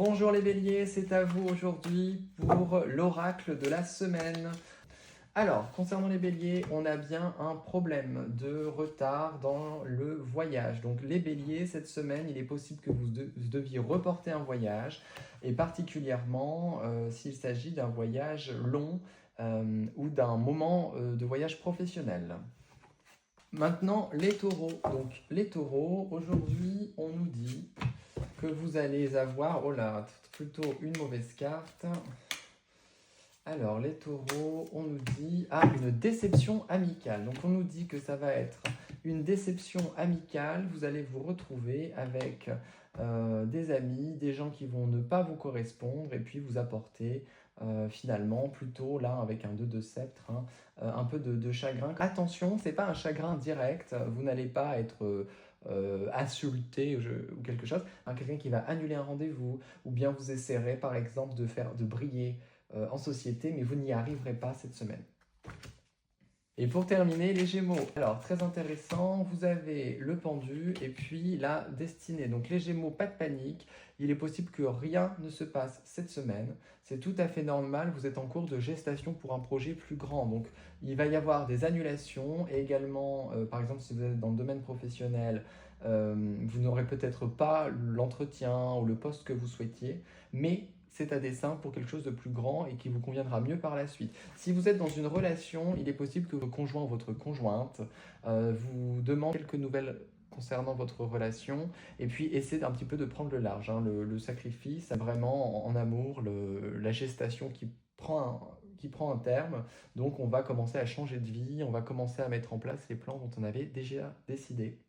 Bonjour les béliers, c'est à vous aujourd'hui pour l'oracle de la semaine. Alors, concernant les béliers, on a bien un problème de retard dans le voyage. Donc les béliers, cette semaine, il est possible que vous deviez reporter un voyage, et particulièrement s'il s'agit d'un voyage long ou d'un moment de voyage professionnel. Maintenant, les taureaux. Donc les taureaux, aujourd'hui, on nous dit que vous allez avoir, oh là, plutôt une mauvaise carte. Alors, les taureaux, on nous dit, une déception amicale. Donc, on nous dit que ça va être une déception amicale. Vous allez vous retrouver avec des amis, des gens qui vont ne pas vous correspondre et puis vous apporter finalement, plutôt là, avec un 2 de sceptre, un peu de chagrin. Attention, c'est pas un chagrin direct. Vous n'allez pas être insulté ou quelque chose. Quelqu'un qui va annuler un rendez-vous ou bien vous essaierez, par exemple, de briller en société, mais vous n'y arriverez pas cette semaine. Et pour terminer, les Gémeaux. Alors, très intéressant, vous avez le pendu et puis la destinée. Donc les Gémeaux, pas de panique. Il est possible que rien ne se passe cette semaine. C'est tout à fait normal, vous êtes en cours de gestation pour un projet plus grand. Donc il va y avoir des annulations et également, par exemple, si vous êtes dans le domaine professionnel, vous n'aurez peut-être pas l'entretien ou le poste que vous souhaitiez, mais c'est à dessein pour quelque chose de plus grand et qui vous conviendra mieux par la suite. Si vous êtes dans une relation, il est possible que votre conjoint ou votre conjointe vous demande quelques nouvelles concernant votre relation et puis essayez un petit peu de prendre le large. Le sacrifice, vraiment en amour, la gestation qui prend un terme. Donc on va commencer à changer de vie, on va commencer à mettre en place les plans dont on avait déjà décidé.